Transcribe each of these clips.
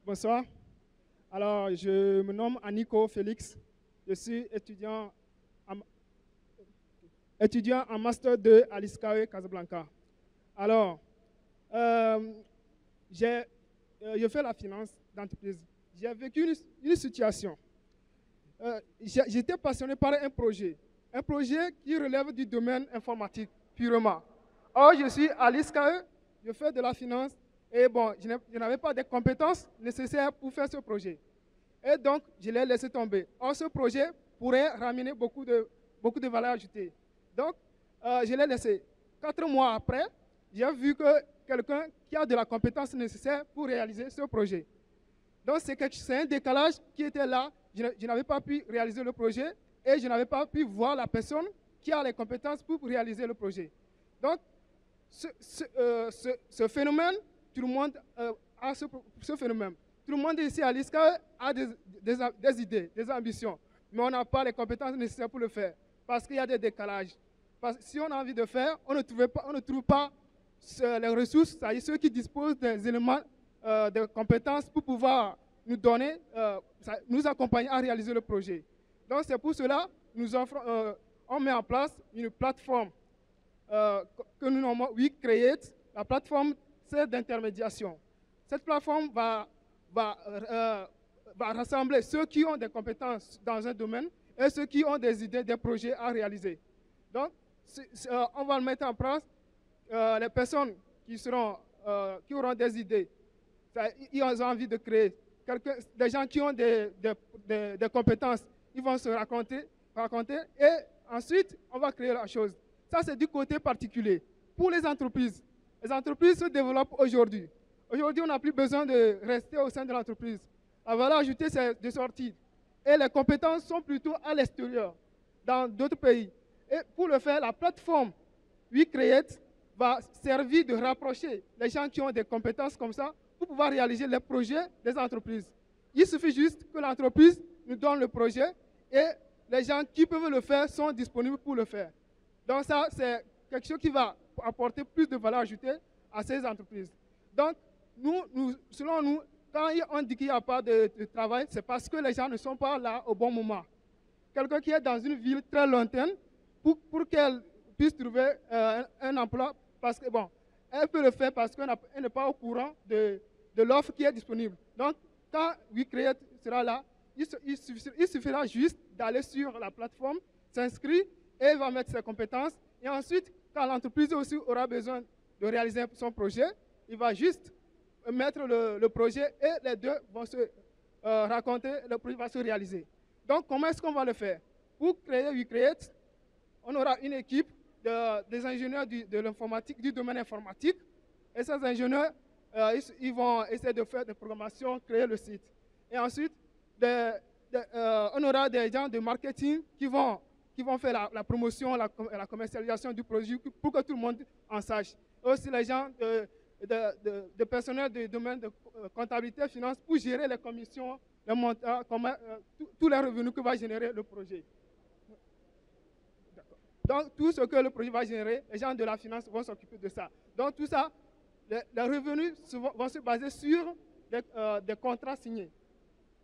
Bonsoir. Alors, je me nomme Aniko Félix. Je suis étudiant en Master 2 à l'ISCAE Casablanca. Alors, euh, j'ai, je fais la finance d'entreprise. J'ai vécu une situation. J'étais passionné par un projet qui relève du domaine informatique purement. Or, je suis à l'ISCAE, je fais de la finance et bon, je n'avais pas de compétences nécessaires pour faire ce projet. Et donc, je l'ai laissé tomber. Or, ce projet pourrait ramener beaucoup de valeur ajoutée. Donc, je l'ai laissé. 4 mois après, j'ai vu que quelqu'un qui a de la compétence nécessaire pour réaliser ce projet. Donc, c'est un décalage qui était là. Je n'avais pas pu réaliser le projet et je n'avais pas pu voir la personne qui a les compétences pour réaliser le projet. Donc, ce phénomène, tout le monde a ce phénomène. Tout le monde ici à l'ISCA a des idées, des ambitions, mais on n'a pas les compétences nécessaires pour le faire parce qu'il y a des décalages. Parce que si on a envie de faire, on ne trouve pas les ressources, c'est-à-dire ceux qui disposent des éléments de compétences pour pouvoir nous donner, nous accompagner à réaliser le projet. Donc c'est pour cela que on met en place une plateforme que nous nommons WeCreate. La plateforme, c'est d'intermédiation. Cette plateforme va rassembler ceux qui ont des compétences dans un domaine et ceux qui ont des idées, des projets à réaliser. Donc, on va le mettre en place. Les personnes qui auront des idées, ils ont envie de créer. Des gens qui ont des compétences, ils vont se raconter et ensuite, on va créer la chose. Ça, c'est du côté particulier. Pour les entreprises se développent aujourd'hui. Aujourd'hui, on n'a plus besoin de rester au sein de l'entreprise. La valeur ajoutée, c'est de sortir. Et les compétences sont plutôt à l'extérieur, dans d'autres pays. Et pour le faire, la plateforme WeCreate va servir de rapprocher les gens qui ont des compétences comme ça pour pouvoir réaliser les projets des entreprises. Il suffit juste que l'entreprise nous donne le projet et les gens qui peuvent le faire sont disponibles pour le faire. Donc ça, c'est quelque chose qui va apporter plus de valeur ajoutée à ces entreprises. Donc, selon nous, quand on dit qu'il n'y a pas de travail, c'est parce que les gens ne sont pas là au bon moment. Quelqu'un qui est dans une ville très lointaine, pour qu'elle puisse trouver un emploi, parce que bon, elle peut le faire parce qu'elle n'est pas au courant de l'offre qui est disponible. Donc, quand WeCreate sera là, il suffira juste d'aller sur la plateforme, s'inscrire et va mettre ses compétences. Et ensuite, quand l'entreprise aussi aura besoin de réaliser son projet, il va juste mettre le projet et les deux vont se raconter, le projet va se réaliser. Donc, comment est-ce qu'on va le faire? Pour créer WeCreate, on aura une équipe des ingénieurs de l'informatique, du domaine informatique. Et ces ingénieurs, ils vont essayer de faire des programmations, créer le site. Et ensuite, on aura des gens de marketing qui vont faire la promotion, la commercialisation du produit pour que tout le monde en sache. Et aussi les gens de personnel du domaine de comptabilité, finance pour gérer les commissions, les montants, tous les revenus que va générer le projet. Donc, tout ce que le projet va générer, les gens de la finance vont s'occuper de ça. Donc, tout ça, les revenus vont se baser sur des contrats signés.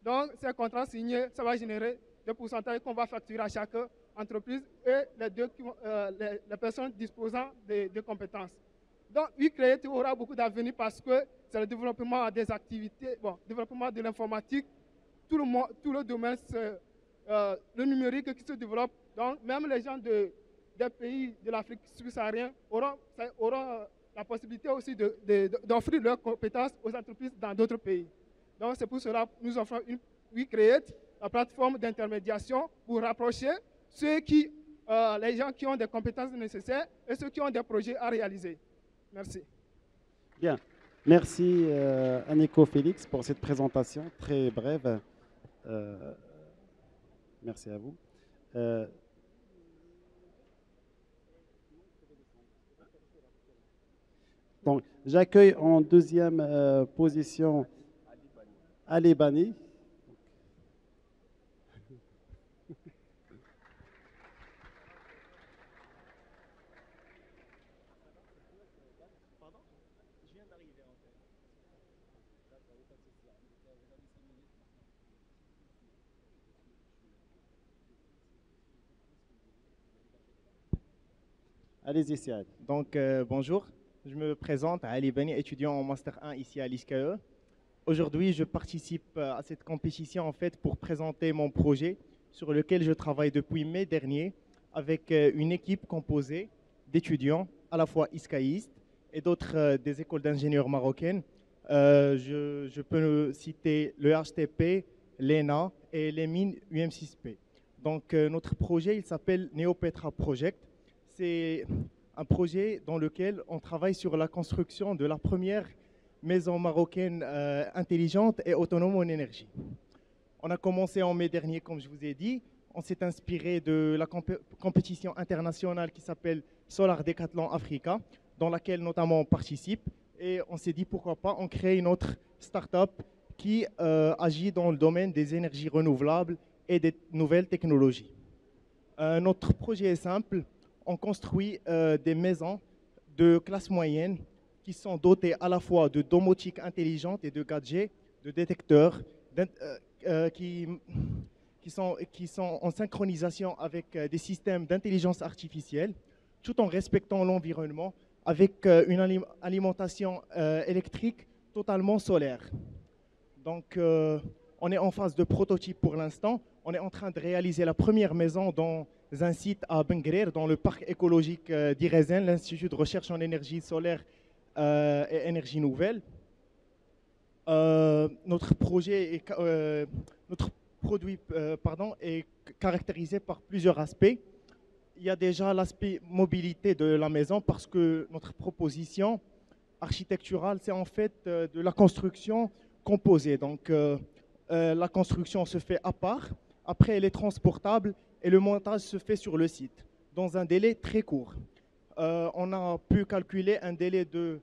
Donc, ces contrats signés, ça va générer des pourcentages qu'on va facturer à chaque entreprise et les personnes disposant de compétences. Donc, WeCreate aura beaucoup d'avenir parce que c'est le développement des activités, développement de l'informatique, tout le domaine, le numérique qui se développe. Donc, même les gens des pays de l'Afrique subsaharienne auront la possibilité aussi d'offrir leurs compétences aux entreprises dans d'autres pays. Donc, c'est pour cela que nous offrons WeCreate, la plateforme d'intermédiation pour rapprocher les gens qui ont des compétences nécessaires et ceux qui ont des projets à réaliser. Merci. Bien. Merci Aniko Félix pour cette présentation très brève. Merci à vous. Donc, j'accueille en deuxième position Ali Bani. Allez-y, Siad. Donc, bonjour, je me présente, Ali Bani, étudiant en Master 1 ici à l'ISCAE. Aujourd'hui, je participe à cette compétition en fait pour présenter mon projet sur lequel je travaille depuis mai dernier avec une équipe composée d'étudiants à la fois iscaïstes et d'autres des écoles d'ingénieurs marocaines. Je peux citer le HTP, l'ENA et les mines UM6P. Donc, notre projet, il s'appelle Neopetra Project. C'est un projet dans lequel on travaille sur la construction de la première maison marocaine intelligente et autonome en énergie. On a commencé en mai dernier, comme je vous ai dit. On s'est inspiré de la compétition internationale qui s'appelle Solar Decathlon Africa, dans laquelle notamment on participe. Et on s'est dit pourquoi pas on crée une autre start-up qui agit dans le domaine des énergies renouvelables et des nouvelles technologies. Notre projet est simple. On construit des maisons de classe moyenne qui sont dotées à la fois de domotique intelligente et de gadgets, de détecteurs qui sont en synchronisation avec des systèmes d'intelligence artificielle, tout en respectant l'environnement avec une alimentation électrique totalement solaire. Donc, on est en phase de prototype pour l'instant. On est en train de réaliser la première maison dans un site à Bengrer, dans le parc écologique d'Irezen, l'Institut de recherche en énergie solaire et énergie nouvelle. Notre produit est caractérisé par plusieurs aspects. Il y a déjà l'aspect mobilité de la maison parce que notre proposition architecturale, c'est en fait de la construction composée. Donc, la construction se fait à part, après elle est transportable et le montage se fait sur le site dans un délai très court. On a pu calculer un délai de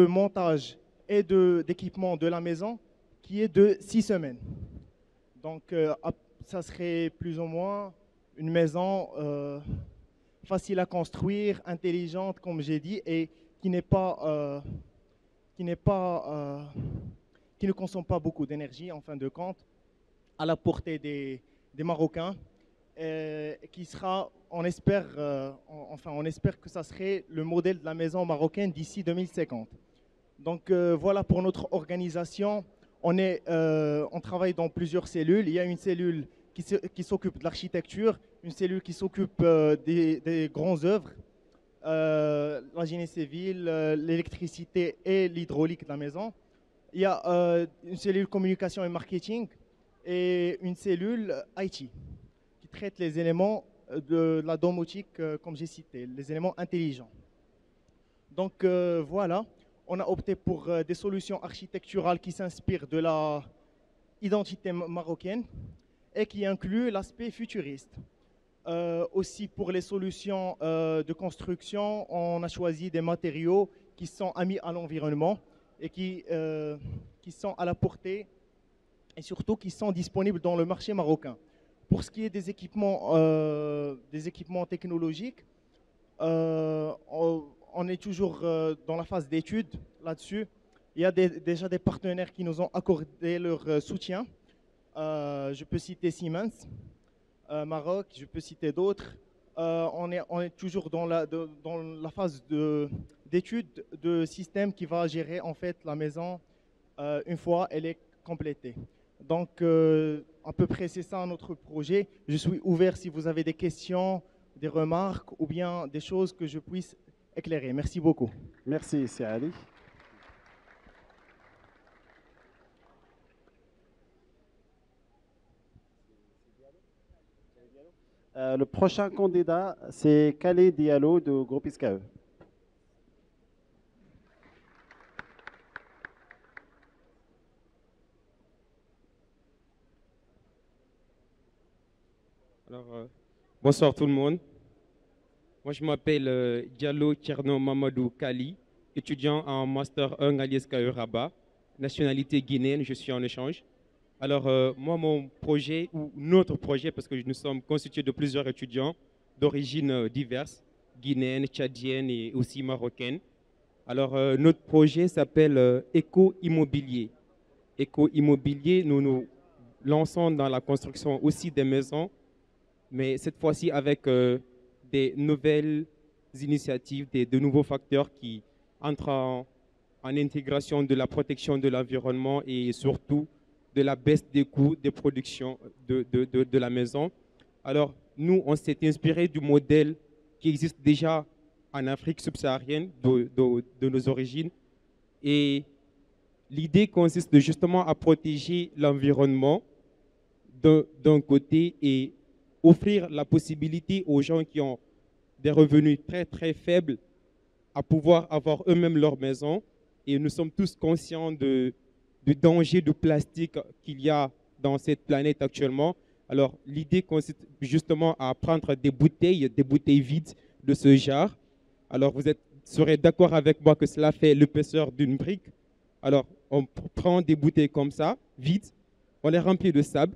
montage et d'équipement de la maison qui est de 6 semaines. Donc, ça serait plus ou moins une maison facile à construire, intelligente, comme j'ai dit, et qui ne consomme pas beaucoup d'énergie, en fin de compte, à la portée des Marocains, qui sera, on espère que ça serait le modèle de la maison marocaine d'ici 2050. Donc voilà pour notre organisation. On travaille dans plusieurs cellules. Il y a une cellule qui s'occupe de l'architecture, une cellule qui s'occupe des grandes œuvres, la génie civile, l'électricité et l'hydraulique de la maison. Il y a une cellule communication et marketing et une cellule IT qui traite les éléments de la domotique, comme j'ai cité, les éléments intelligents. Donc voilà, on a opté pour des solutions architecturales qui s'inspirent de l'identité marocaine et qui incluent l'aspect futuriste. Aussi pour les solutions de construction, on a choisi des matériaux qui sont amis à l'environnement et qui sont à la portée et surtout qui sont disponibles dans le marché marocain. Pour ce qui est des équipements technologiques, on est toujours dans la phase d'étude là-dessus. Il y a déjà des partenaires qui nous ont accordé leur soutien. Je peux citer Siemens, Maroc, je peux citer d'autres. On est toujours dans la phase d'étude de système qui va gérer en fait la maison une fois elle est complétée. Donc à peu près c'est ça notre projet. Je suis ouvert si vous avez des questions, des remarques ou bien des choses que je puisse éclairer. Merci beaucoup. Merci, c'est Ali. Le prochain candidat, c'est Khaled Diallo du groupe ISCAE. Alors, bonsoir tout le monde. Moi, je m'appelle Diallo Tcherno Mamadou Kali, étudiant en Master 1 à l'ISCAE Rabat, nationalité guinéenne, je suis en échange. Alors, moi, mon projet, ou notre projet, parce que nous sommes constitués de plusieurs étudiants d'origines diverses, guinéennes, tchadiennes et aussi marocaines. Alors, notre projet s'appelle Éco-Immobilier. Éco-Immobilier, nous nous lançons dans la construction aussi des maisons, mais cette fois-ci avec des nouvelles initiatives, de nouveaux facteurs qui entrent en intégration de la protection de l'environnement et surtout de la baisse des coûts de production de la maison. Alors, nous, on s'est inspiré du modèle qui existe déjà en Afrique subsaharienne de nos origines. Et l'idée consiste justement à protéger l'environnement d'un côté et offrir la possibilité aux gens qui ont des revenus très très faibles à pouvoir avoir eux-mêmes leur maison. Et nous sommes tous conscients du danger du plastique qu'il y a dans cette planète actuellement. Alors l'idée consiste justement à prendre des bouteilles vides de ce genre. Alors vous serez d'accord avec moi que cela fait l'épaisseur d'une brique. Alors on prend des bouteilles comme ça, vides, on les remplit de sable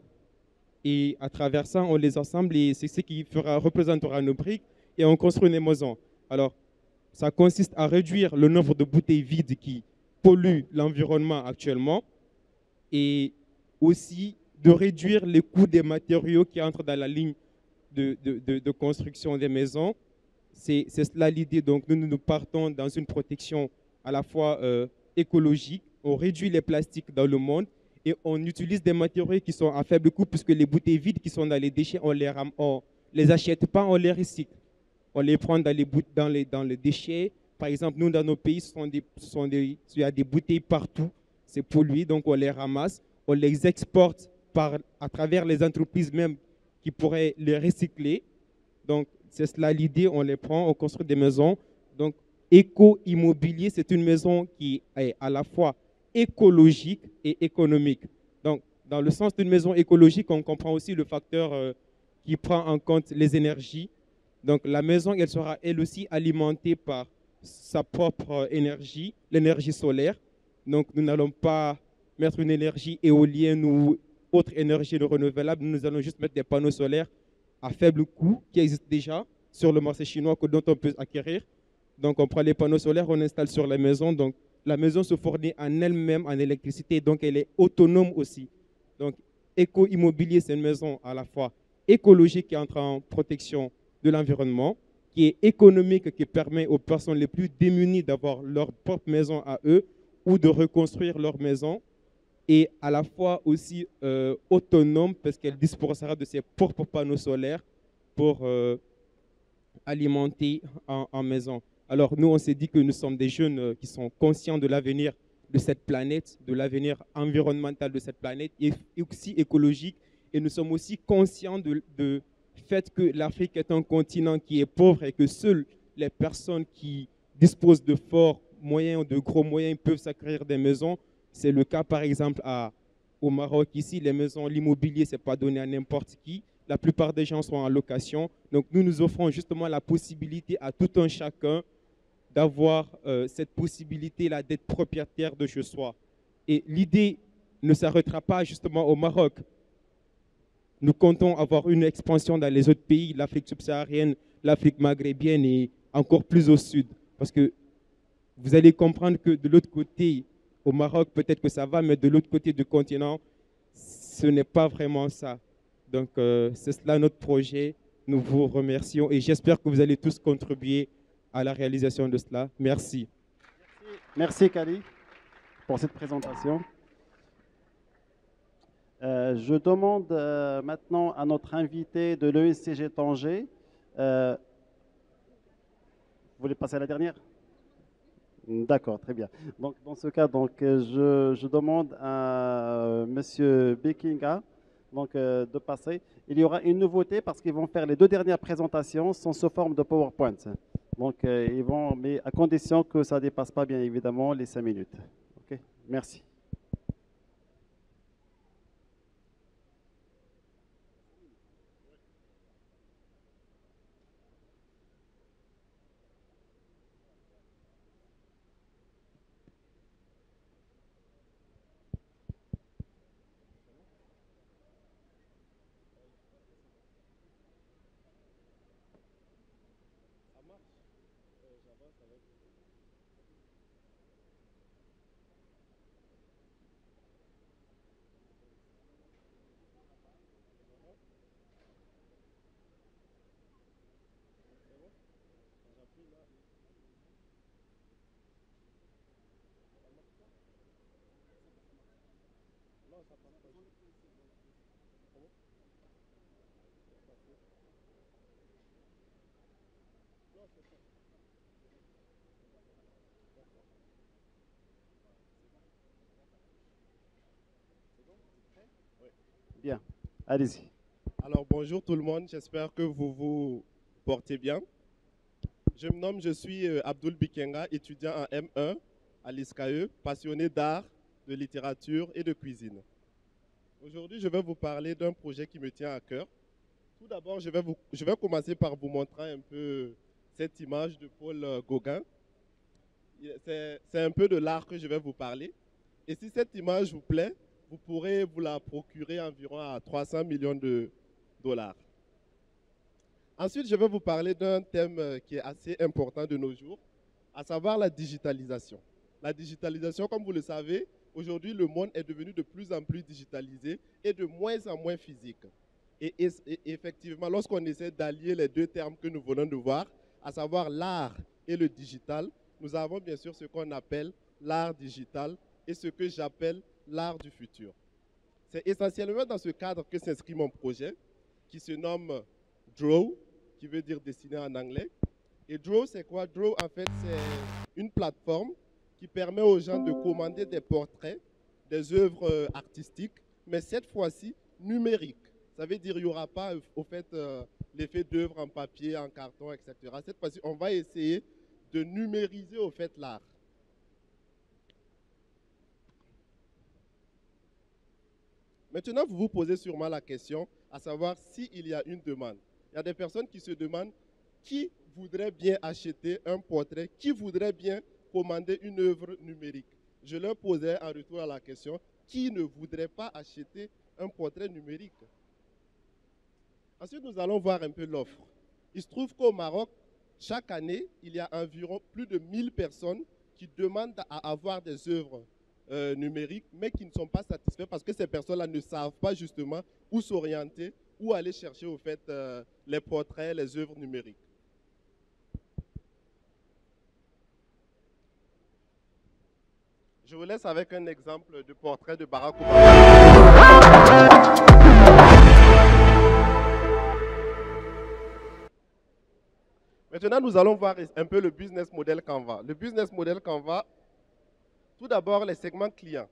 et à travers ça on les assemble et c'est ce qui représentera nos briques et on construit une maison. Alors ça consiste à réduire le nombre de bouteilles vides qui polluent l'environnement actuellement et aussi de réduire les coûts des matériaux qui entrent dans la ligne de construction des maisons. C'est cela l'idée. Donc nous partons dans une protection à la fois écologique, on réduit les plastiques dans le monde et on utilise des matériaux qui sont à faible coût puisque les bouteilles vides qui sont dans les déchets, on les achète pas, on les recycle. On les prend dans les déchets. Par exemple, nous, dans nos pays, il y a des bouteilles partout. C'est pollué, donc on les ramasse. On les exporte à travers les entreprises même qui pourraient les recycler. Donc, c'est cela l'idée. On les prend, on construit des maisons. Donc, éco-immobilier, c'est une maison qui est à la fois écologique et économique. Donc, dans le sens d'une maison écologique, on comprend aussi le facteur qui prend en compte les énergies. Donc la maison, elle sera elle aussi alimentée par sa propre énergie, l'énergie solaire. Donc nous n'allons pas mettre une énergie éolienne ou autre énergie renouvelable. Nous allons juste mettre des panneaux solaires à faible coût qui existent déjà sur le marché chinois dont on peut acquérir. Donc on prend les panneaux solaires, on installe sur la maison. Donc la maison se fournit en elle-même en électricité, donc elle est autonome aussi. Donc éco-immobilier, c'est une maison à la fois écologique qui entre en protection de l'environnement, qui est économique, qui permet aux personnes les plus démunies d'avoir leur propre maison à eux ou de reconstruire leur maison, et à la fois aussi autonome parce qu'elle disposera de ses propres panneaux solaires pour alimenter en maison. Alors nous, on s'est dit que nous sommes des jeunes qui sont conscients de l'avenir de cette planète, de l'avenir environnemental de cette planète et aussi écologique, et nous sommes aussi conscients de fait que l'Afrique est un continent qui est pauvre et que seules les personnes qui disposent de forts moyens ou de gros moyens peuvent s'acquérir des maisons. C'est le cas par exemple au Maroc. Ici, les maisons, l'immobilier, ce n'est pas donné à n'importe qui. La plupart des gens sont en location. Donc nous offrons justement la possibilité à tout un chacun d'avoir cette possibilité-là d'être propriétaire de chez soi. Et l'idée ne s'arrêtera pas justement au Maroc. Nous comptons avoir une expansion dans les autres pays, l'Afrique subsaharienne, l'Afrique maghrébienne et encore plus au sud. Parce que vous allez comprendre que de l'autre côté, au Maroc, peut-être que ça va, mais de l'autre côté du continent, ce n'est pas vraiment ça. Donc, c'est cela notre projet. Nous vous remercions et j'espère que vous allez tous contribuer à la réalisation de cela. Merci. Merci, Kali, pour cette présentation. Je demande maintenant à notre invité de l'ESCG Tanger. Vous voulez passer à la dernière? D'accord, très bien. Donc, dans ce cas, je demande à M. Bekinga de passer. Il y aura une nouveauté parce qu'ils vont faire les deux dernières présentations sont sous forme de PowerPoint. Donc, mais à condition que ça ne dépasse pas, bien évidemment, les 5 minutes. OK, merci. Bien, allez-y. Alors bonjour tout le monde, j'espère que vous vous portez bien. Je suis Abdul Bikenga, étudiant en M1 à l'ISCAE, passionné d'art, de littérature et de cuisine. Aujourd'hui, je vais vous parler d'un projet qui me tient à cœur. Tout d'abord, je vais commencer par vous montrer un peu cette image de Paul Gauguin. C'est un peu de l'art que je vais vous parler. Et si cette image vous plaît, vous pourrez vous la procurer environ à 300 millions de dollars. Ensuite, je vais vous parler d'un thème qui est assez important de nos jours, à savoir la digitalisation. La digitalisation, comme vous le savez, aujourd'hui, le monde est devenu de plus en plus digitalisé et de moins en moins physique. Et effectivement, lorsqu'on essaie d'allier les deux termes que nous venons de voir, à savoir l'art et le digital, nous avons bien sûr ce qu'on appelle l'art digital et ce que j'appelle l'art du futur. C'est essentiellement dans ce cadre que s'inscrit mon projet, qui se nomme Draw, qui veut dire dessiner en anglais. Et Draw, c'est quoi? Draw, en fait, c'est une plateforme qui permet aux gens de commander des portraits, des œuvres artistiques, mais cette fois-ci numériques. Ça veut dire qu'il n'y aura pas, au fait, l'effet d'œuvre en papier, en carton, etc. Cette fois-ci, on va essayer de numériser, au fait, l'art. Maintenant, vous vous posez sûrement la question, à savoir s'il y a une demande. Il y a des personnes qui se demandent qui voudrait bien acheter un portrait, qui voudrait bien commander une œuvre numérique. Je leur posais en retour à la question, qui ne voudrait pas acheter un portrait numérique? Ensuite, nous allons voir un peu l'offre. Il se trouve qu'au Maroc, chaque année, il y a environ plus de 1000 personnes qui demandent à avoir des œuvres numériques, mais qui ne sont pas satisfaits parce que ces personnes-là ne savent pas justement où s'orienter, où aller chercher au fait les portraits, les œuvres numériques. Je vous laisse avec un exemple de portrait de Barack Obama. Maintenant, nous allons voir un peu le business model Canva. Le business model Canva, tout d'abord, les segments clients.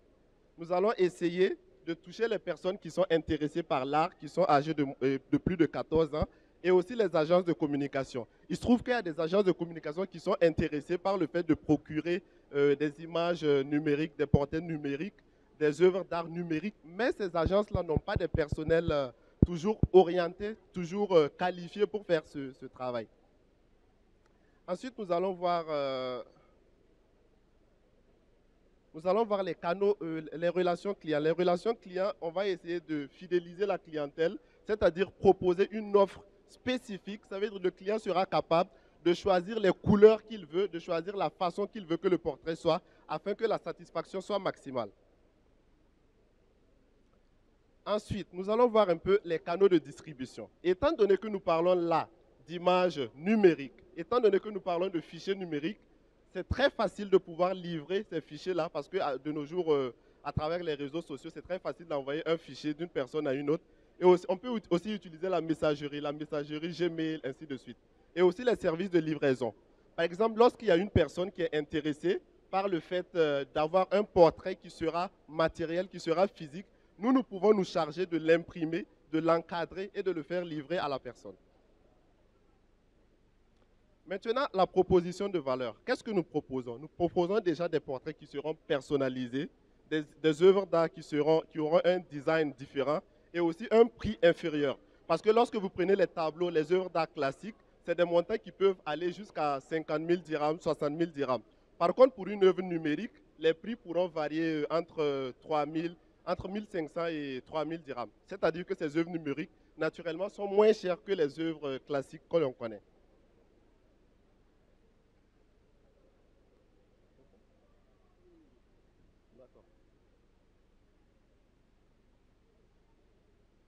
Nous allons essayer de toucher les personnes qui sont intéressées par l'art, qui sont âgées de plus de 14 ans, et aussi les agences de communication. Il se trouve qu'il y a des agences de communication qui sont intéressées par le fait de procurer des images numériques, des portraits numériques, des œuvres d'art numériques, mais ces agences-là n'ont pas de personnel toujours orienté, toujours qualifié pour faire ce travail. Ensuite, nous allons voir les canaux, les relations clients. Les relations clients, on va essayer de fidéliser la clientèle, c'est-à-dire proposer une offre spécifique. Ça veut dire que le client sera capable de choisir les couleurs qu'il veut, de choisir la façon qu'il veut que le portrait soit, afin que la satisfaction soit maximale. Ensuite, nous allons voir un peu les canaux de distribution. Étant donné que nous parlons là d'images numériques, étant donné que nous parlons de fichiers numériques, c'est très facile de pouvoir livrer ces fichiers-là parce que de nos jours, à travers les réseaux sociaux, c'est très facile d'envoyer un fichier d'une personne à une autre. Et aussi, on peut aussi utiliser la messagerie Gmail, ainsi de suite. Et aussi les services de livraison. Par exemple, lorsqu'il y a une personne qui est intéressée par le fait d'avoir un portrait qui sera matériel, qui sera physique, nous pouvons nous charger de l'imprimer, de l'encadrer et de le faire livrer à la personne. Maintenant, la proposition de valeur. Qu'est-ce que nous proposons? Nous proposons déjà des portraits qui seront personnalisés, des œuvres d'art qui auront un design différent et aussi un prix inférieur. Parce que lorsque vous prenez les tableaux, les œuvres d'art classiques, c'est des montants qui peuvent aller jusqu'à 50 000 dirhams, 60 000 dirhams. Par contre, pour une œuvre numérique, les prix pourront varier entre 1 500 et 3 000 dirhams. C'est-à-dire que ces œuvres numériques, naturellement, sont moins chères que les œuvres classiques que l'on connaît.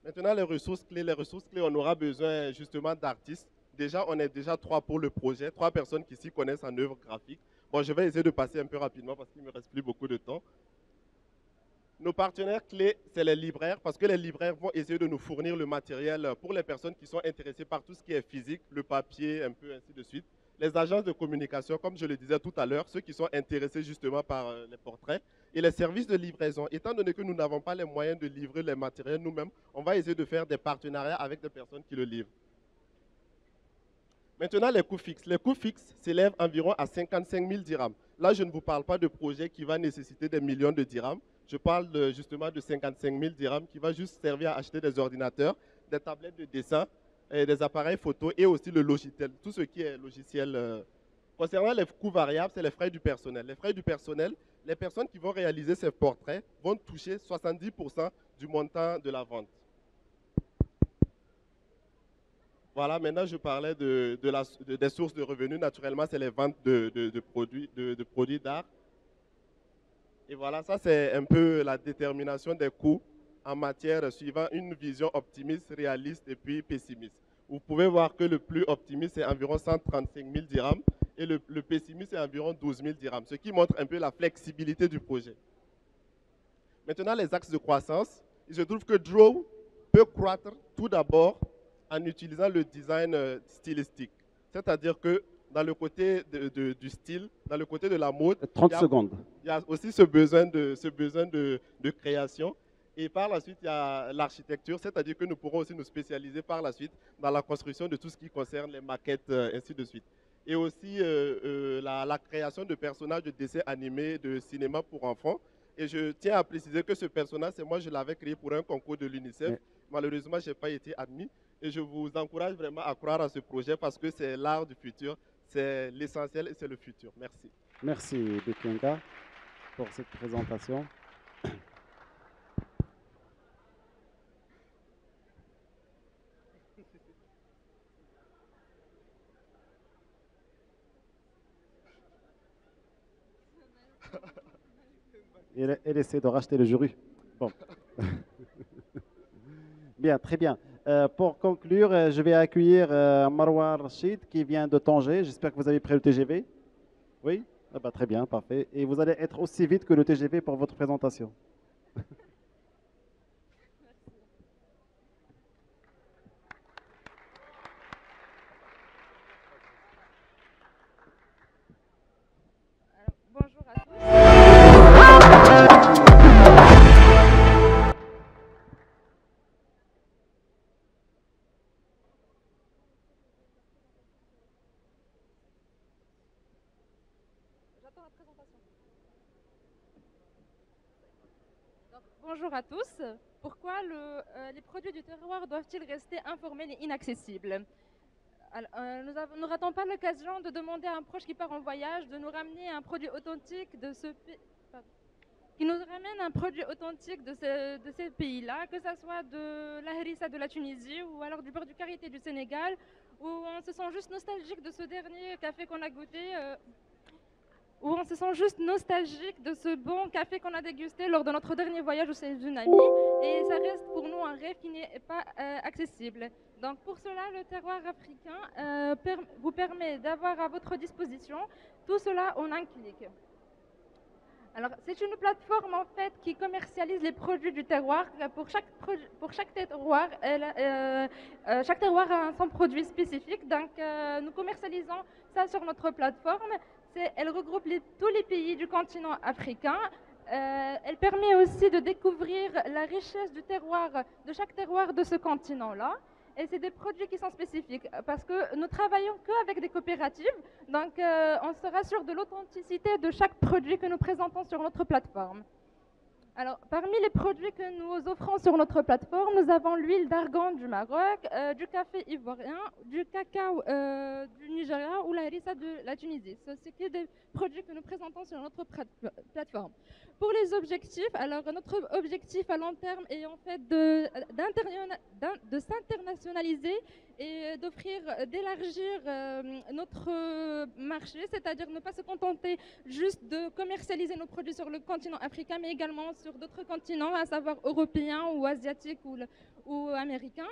Maintenant, les ressources clés, on aura besoin justement d'artistes. Déjà, on est déjà 3 pour le projet, 3 personnes qui s'y connaissent en œuvre graphique. Bon, je vais essayer de passer un peu rapidement parce qu'il ne me reste plus beaucoup de temps. Nos partenaires clés, c'est les libraires, parce que les libraires vont essayer de nous fournir le matériel pour les personnes qui sont intéressées par tout ce qui est physique, le papier, un peu ainsi de suite. les agences de communication, comme je le disais tout à l'heure, ceux qui sont intéressés justement par les portraits, et les services de livraison. Étant donné que nous n'avons pas les moyens de livrer les matériels nous-mêmes, on va essayer de faire des partenariats avec des personnes qui le livrent. Maintenant, les coûts fixes. Les coûts fixes s'élèvent environ à 55 000 dirhams. Là, je ne vous parle pas de projet qui va nécessiter des millions de dirhams. Je parle justement de 55 000 dirhams qui va juste servir à acheter des ordinateurs, des tablettes de dessin, et des appareils photo et aussi le logiciel, tout ce qui est logiciel. Concernant les coûts variables, c'est les frais du personnel. Les frais du personnel, les personnes qui vont réaliser ces portraits vont toucher 70% du montant de la vente. Voilà, maintenant je parlais des sources de revenus. Naturellement, c'est les ventes de produits d'art. Et voilà, ça c'est un peu la détermination des coûts en matière suivant une vision optimiste, réaliste et puis pessimiste. Vous pouvez voir que le plus optimiste c'est environ 135 000 dirhams et le pessimiste c'est environ 12 000 dirhams, ce qui montre un peu la flexibilité du projet. Maintenant, les axes de croissance. Il se trouve que Draw peut croître tout d'abord en utilisant le design stylistique. C'est-à-dire que dans le côté du style, dans le côté de la mode, 30 secondes. Il y a aussi ce besoin de création. Et par la suite, il y a l'architecture, c'est-à-dire que nous pourrons aussi nous spécialiser par la suite dans la construction de tout ce qui concerne les maquettes, ainsi de suite. Et aussi la création de personnages de dessins animés, de cinéma pour enfants. Et je tiens à préciser que ce personnage, c'est moi, je l'avais créé pour un concours de l'UNICEF. Oui. Malheureusement, je n'ai pas été admis. Et je vous encourage vraiment à croire à ce projet parce que c'est l'art du futur, c'est l'essentiel et c'est le futur. Merci. Merci, Bekenga, pour cette présentation. Elle essaie de racheter le jury. Bon. Bien, très bien. Pour conclure, je vais accueillir Marwa Rachid qui vient de Tanger. J'espère que vous avez pris le TGV. Oui? Ah bah, très bien, parfait. Et vous allez être aussi vite que le TGV pour votre présentation. Bonjour à tous. J'attends la présentation. Donc, bonjour à tous. Pourquoi les produits du terroir doivent-ils rester informels et inaccessibles? Alors, nous n'aurons pas l'occasion de demander à un proche qui part en voyage de nous ramener un produit authentique de ce pays. Qui nous ramène un produit authentique de ces pays-là, que ce soit de la harissa de la Tunisie ou alors du beurre du karité du Sénégal, où on se sent juste nostalgique de ce dernier café qu'on a goûté, où on se sent juste nostalgique de ce bon café qu'on a dégusté lors de notre dernier voyage chez une amie, et ça reste pour nous un rêve qui n'est pas accessible. Donc pour cela, le terroir africain vous permet d'avoir à votre disposition tout cela en un clic. Alors, c'est une plateforme en fait qui commercialise les produits du terroir. Pour chaque terroir, chaque terroir a son produit spécifique. Donc, nous commercialisons ça sur notre plateforme. Elle regroupe tous les pays du continent africain. Elle permet aussi de découvrir la richesse du terroir, de chaque terroir de ce continent-là. Et c'est des produits qui sont spécifiques parce que nous travaillons qu'avec des coopératives, donc on se rassure de l'authenticité de chaque produit que nous présentons sur notre plateforme. Alors, parmi les produits que nous offrons sur notre plateforme, nous avons l'huile d'argan du Maroc, du café ivoirien, du cacao du Nigeria ou la harissa de la Tunisie. Ce sont des produits que nous présentons sur notre plateforme. Pour les objectifs, alors notre objectif à long terme est en fait de s'internationaliser et d'élargir notre marché, c'est-à-dire ne pas se contenter juste de commercialiser nos produits sur le continent africain, mais également sur d'autres continents, à savoir européens ou asiatiques ou américains.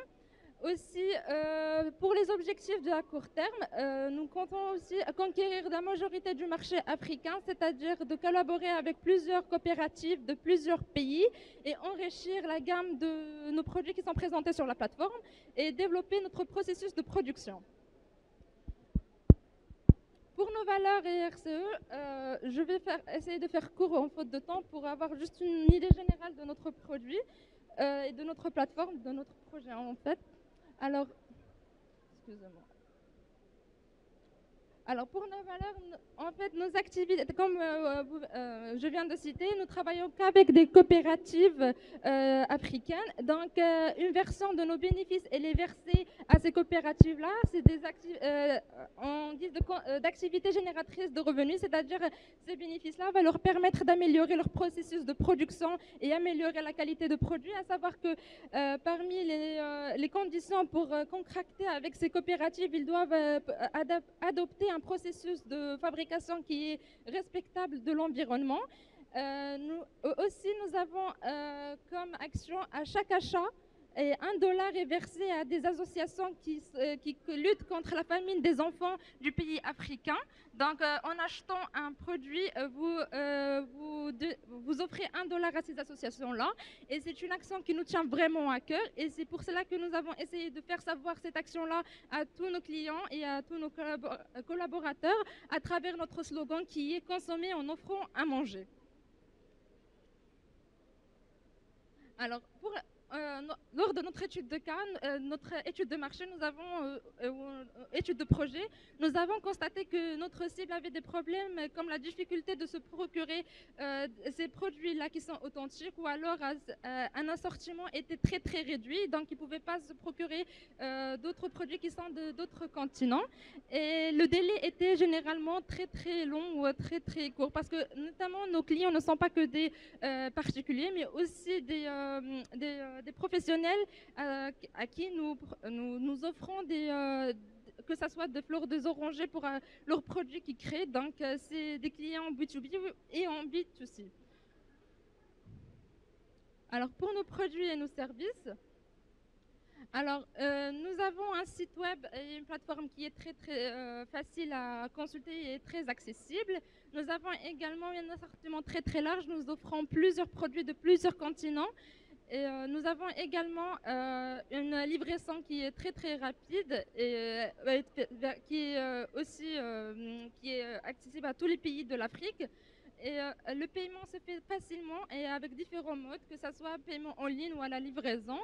Aussi, pour les objectifs de à court terme, nous comptons aussi conquérir la majorité du marché africain, c'est-à-dire de collaborer avec plusieurs coopératives de plusieurs pays et enrichir la gamme de nos produits qui sont présentés sur la plateforme et développer notre processus de production. pour nos valeurs et RCE, je vais essayer de faire court en faute de temps pour avoir juste une idée générale de notre produit et de notre plateforme, de notre projet en fait. Alors, excusez-moi. Alors pour nos valeurs, en fait, nos activités, comme je viens de citer, nous travaillons qu'avec des coopératives africaines. Donc une version de nos bénéfices, elle est versée à ces coopératives-là. C'est en guise d'activités génératrices de revenus, c'est-à-dire ces bénéfices-là vont leur permettre d'améliorer leur processus de production et améliorer la qualité de produit. À savoir que parmi les conditions pour contracter avec ces coopératives, ils doivent adopter un processus de fabrication qui est respectable de l'environnement. Nous avons comme action à chaque achat, et $1 est versé à des associations qui luttent contre la famine des enfants du pays africain. Donc, en achetant un produit, vous offrez $1 à ces associations-là. Et c'est une action qui nous tient vraiment à cœur. Et c'est pour cela que nous avons essayé de faire savoir cette action-là à tous nos clients et à tous nos collaborateurs à travers notre slogan qui est « Consommer en offrant à manger ». Alors, lors de notre étude de cas, notre étude de marché, étude de projet, nous avons constaté que notre cible avait des problèmes comme la difficulté de se procurer ces produits-là qui sont authentiques, ou alors un assortiment était très très réduit, donc ils ne pouvaient pas se procurer d'autres produits qui sont d'autres continents. Et le délai était généralement très très long ou très très court, parce que notamment nos clients ne sont pas que des particuliers, mais aussi des professionnels à qui nous offrons que ce soit des fleurs, des orangers pour leurs produits qu'ils créent. Donc, c'est des clients B2B et en B2C. Alors, pour nos produits et nos services, alors, nous avons un site web et une plateforme qui est très très facile à consulter et très accessible. Nous avons également un assortiment très très large. Nous offrons plusieurs produits de plusieurs continents. Et nous avons également une livraison qui est très très rapide et qui est accessible à tous les pays de l'Afrique. Et le paiement se fait facilement et avec différents modes, que ce soit paiement en ligne ou à la livraison.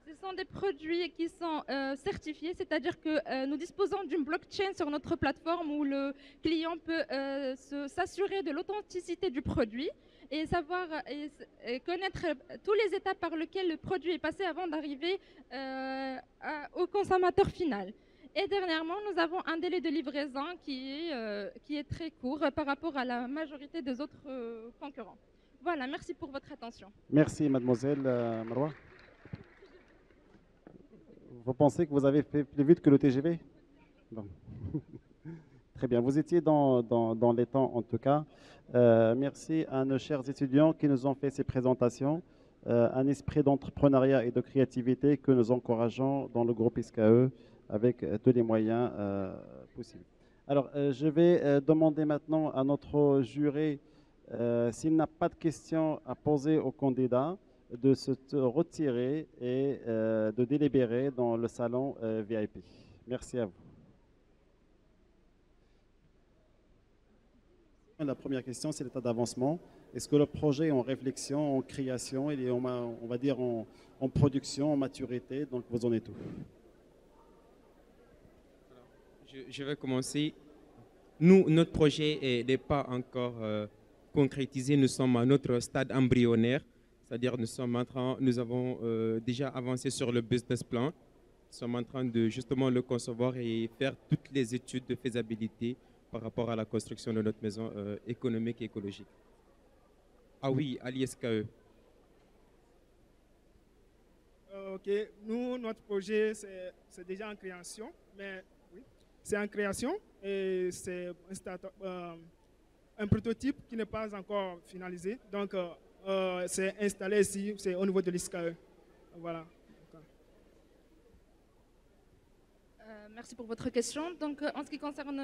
Ce sont des produits qui sont certifiés, c'est-à-dire que nous disposons d'une blockchain sur notre plateforme où le client peut s'assurer de l'authenticité du produit et savoir et connaître toutes les étapes par lesquelles le produit est passé avant d'arriver au consommateur final. Et dernièrement, nous avons un délai de livraison qui est très court par rapport à la majorité des autres concurrents. Voilà, merci pour votre attention. Merci, mademoiselle Marwa. Vous pensez que vous avez fait plus vite que le TGV? Bon. Très bien, vous étiez dans les temps en tout cas. Merci à nos chers étudiants qui nous ont fait ces présentations. Un esprit d'entrepreneuriat et de créativité que nous encourageons dans le groupe SKE avec tous les moyens possibles. Alors, je vais demander maintenant à notre jury, s'il n'a pas de questions à poser aux candidats, de se retirer et de délibérer dans le salon VIP. Merci à vous. La première question, c'est l'état d'avancement. Est-ce que le projet est en réflexion, en création, il est on va dire en production, en maturité, donc vous en êtes où? Je vais commencer. Notre projet n'est pas encore concrétisé. Nous sommes à notre stade embryonnaire, c'est-à-dire nous avons déjà avancé sur le business plan. Nous sommes en train de justement le concevoir et faire toutes les études de faisabilité par rapport à la construction de notre maison économique et écologique. Ah oui, à l'ISKE. Ok, notre projet, c'est déjà en création, mais oui, c'est en création et c'est un prototype qui n'est pas encore finalisé. Donc, c'est installé ici, c'est au niveau de l'ISKE. Voilà. Merci pour votre question. Donc, en ce qui concerne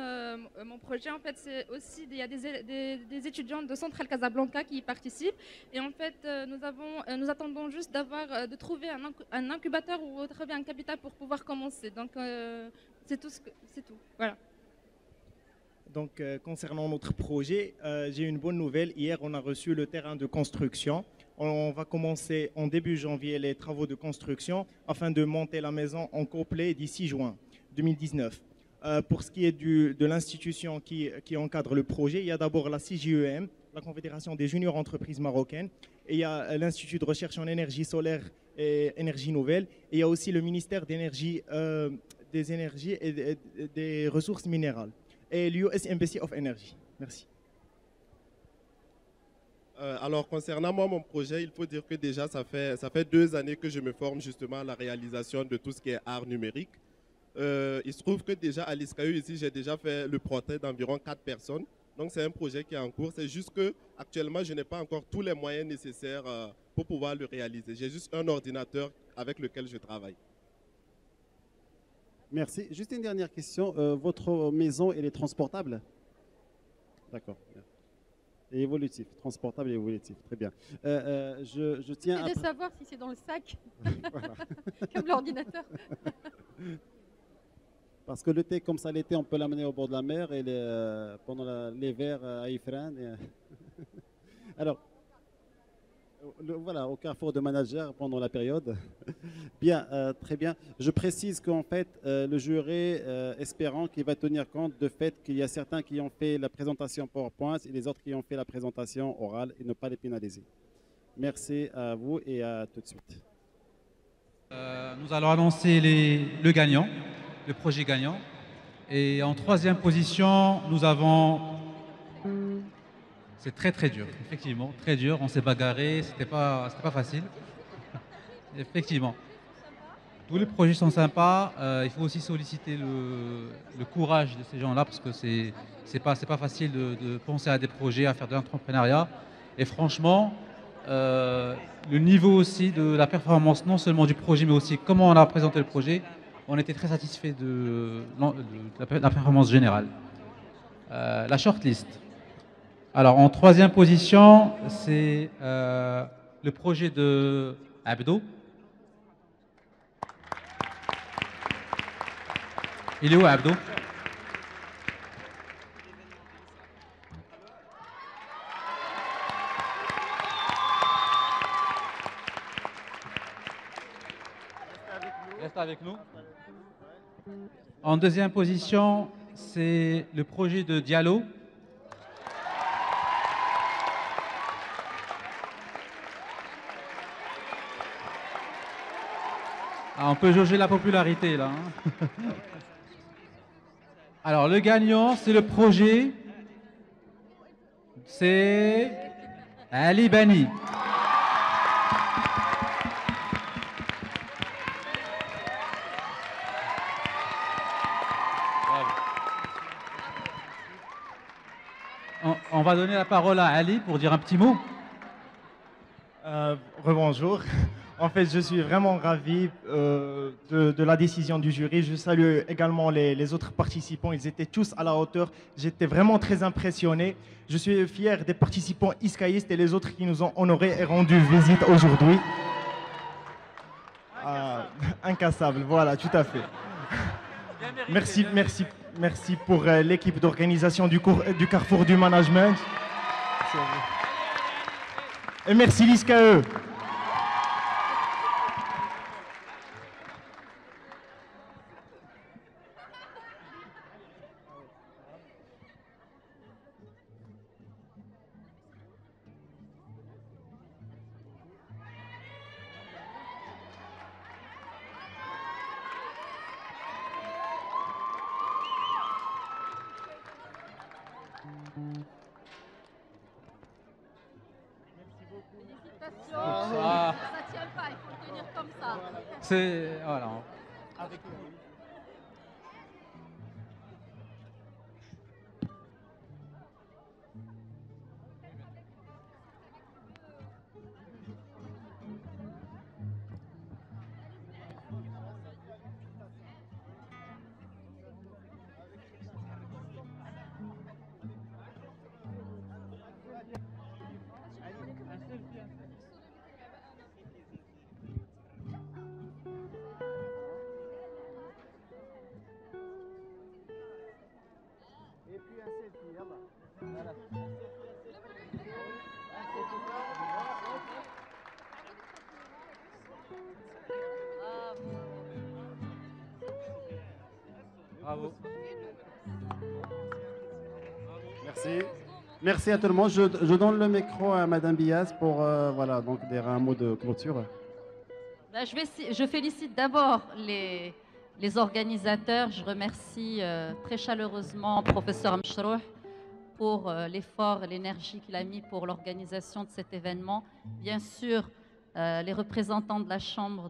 mon projet, en fait, c'est aussi il y a des étudiants de Centrale Casablanca qui y participent. Et en fait, nous attendons juste de trouver un incubateur ou trouver un capital pour pouvoir commencer. Donc, c'est tout. Voilà. Donc, concernant notre projet, j'ai une bonne nouvelle. Hier, on a reçu le terrain de construction. On va commencer en début janvier les travaux de construction afin de monter la maison en complet d'ici juin 2019. Pour ce qui est de l'institution qui encadre le projet, il y a d'abord la CJEM, la Confédération des juniors entreprises marocaines, et il y a l'Institut de recherche en énergie solaire et énergie nouvelle, et il y a aussi le ministère des énergies et des ressources minérales, et l'US Embassy of Energy. Merci. Alors, concernant moi, mon projet, il faut dire que déjà, ça fait 2 années que je me forme justement à la réalisation de tout ce qui est art numérique. Il se trouve que déjà à l'ISCAE, ici, j'ai déjà fait le portrait d'environ 4 personnes. Donc, c'est un projet qui est en cours. C'est juste que actuellement, je n'ai pas encore tous les moyens nécessaires pour pouvoir le réaliser. J'ai juste un ordinateur avec lequel je travaille. Merci. Juste une dernière question. Votre maison, elle est transportable? D'accord. Et évolutif, transportable et évolutif. Très bien. Je tiens à savoir si c'est dans le sac, comme l'ordinateur. Parce que le thé, comme ça l'été, on peut l'amener au bord de la mer et pendant l'hiver à Ifrane. Alors, voilà, au carrefour de manager pendant la période. Bien, très bien. Je précise qu'en fait, le jury, espérant qu'il va tenir compte du fait qu'il y a certains qui ont fait la présentation PowerPoint et les autres qui ont fait la présentation orale et ne pas les pénaliser. Merci à vous et à tout de suite. Nous allons annoncer le gagnant, le projet gagnant. Et en 3e position, nous avons... C'est très très dur, effectivement, très dur. On s'est bagarré, c'était pas facile. Effectivement. Tous les projets sont sympas. Il faut aussi solliciter le courage de ces gens-là parce que c'est pas facile de penser à des projets, à faire de l'entrepreneuriat. Et franchement, le niveau aussi de la performance, non seulement du projet, mais aussi comment on a présenté le projet, on était très satisfait de la performance générale. La shortlist. Alors, en 3e position, c'est le projet de Abdo. Il est où, Abdo? Reste avec nous. En 2e position, c'est le projet de Diallo. Ah, on peut jauger la popularité là. Hein. Alors le gagnant, c'est le projet, c'est Ali Bani. On va donner la parole à Ali pour dire un petit mot. Rebonjour. En fait, je suis vraiment ravi de la décision du jury. Je salue également les autres participants. Ils étaient tous à la hauteur. J'étais vraiment très impressionné. Je suis fier des participants iscaïstes et les autres qui nous ont honorés et rendu visite aujourd'hui. Incassable, voilà, tout à fait. Merci pour l'équipe d'organisation du Carrefour du Management. Et merci l'ISCAE. Ça tient pas, il faut le tenir comme ça. C'est... Voilà. Bravo. Merci. Merci à tout le monde. Je donne le micro à Madame Biaz pour voilà, donc dire un mot de clôture. Ben, je félicite d'abord les organisateurs. Je remercie très chaleureusement professeur Mchrouh pour l'effort et l'énergie qu'il a mis pour l'organisation de cet événement. Bien sûr, les représentants de la Chambre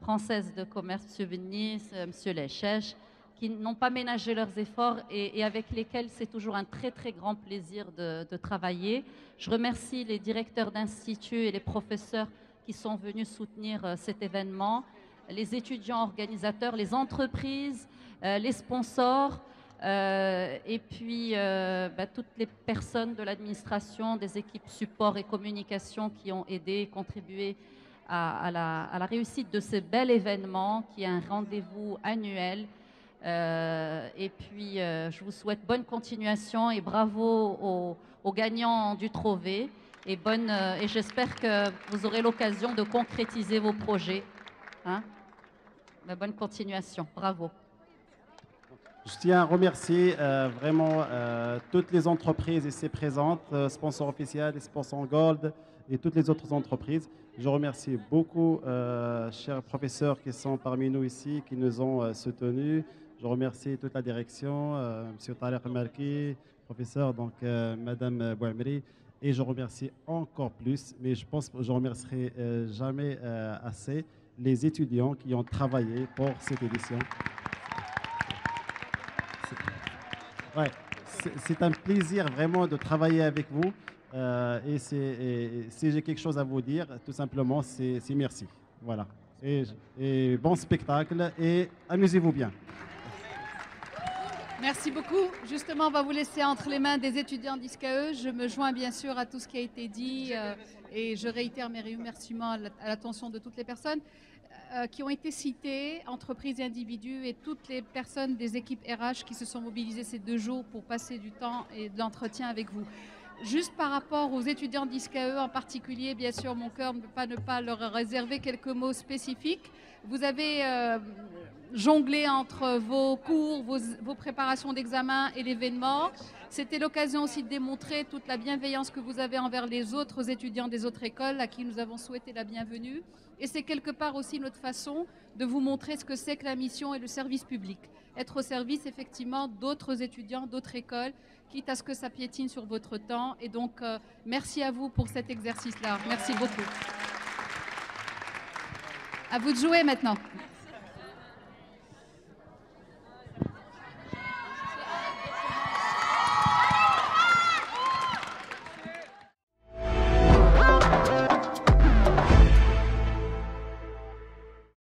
française de commerce, M. Bennis, M. Lechèche, qui n'ont pas ménagé leurs efforts et avec lesquels c'est toujours un très très grand plaisir de travailler. Je remercie les directeurs d'instituts et les professeurs qui sont venus soutenir cet événement, les étudiants organisateurs, les entreprises, les sponsors, et puis toutes les personnes de l'administration, des équipes support et communication qui ont aidé et contribué à la réussite de ce bel événement qui est un rendez-vous annuel. Et puis je vous souhaite bonne continuation et bravo aux gagnants du trophée et j'espère que vous aurez l'occasion de concrétiser vos projets. Hein? Bonne continuation, bravo. Je tiens à remercier vraiment toutes les entreprises ici présentes, sponsors officiels, sponsors Gold et toutes les autres entreprises. Je remercie beaucoup, chers professeurs qui sont parmi nous ici, qui nous ont soutenus. Je remercie toute la direction, M. Tariq Marki, professeur, donc Madame Bouamri, et je remercie encore plus, mais je pense que je ne remercierai jamais assez, les étudiants qui ont travaillé pour cette édition. Ouais, c'est un plaisir vraiment de travailler avec vous, et si j'ai quelque chose à vous dire, tout simplement, c'est merci. Voilà. Et bon spectacle et amusez-vous bien. Merci beaucoup. Justement, on va vous laisser entre les mains des étudiants d'ISCAE. Je me joins bien sûr à tout ce qui a été dit et je réitère mes remerciements à l'attention de toutes les personnes qui ont été citées, entreprises et individus, et toutes les personnes des équipes RH qui se sont mobilisées ces 2 jours pour passer du temps et de l'entretien avec vous. Juste par rapport aux étudiants d'ISCAE en particulier, bien sûr, mon cœur ne peut pas leur réserver quelques mots spécifiques. Vous avez jonglé entre vos cours, vos préparations d'examen et l'événement. C'était l'occasion aussi de démontrer toute la bienveillance que vous avez envers les autres étudiants des autres écoles à qui nous avons souhaité la bienvenue. Et c'est quelque part aussi notre façon de vous montrer ce que c'est que la mission et le service public. Être au service effectivement d'autres étudiants, d'autres écoles, quitte à ce que ça piétine sur votre temps. Et donc, merci à vous pour cet exercice-là. Merci beaucoup. À vous de jouer maintenant.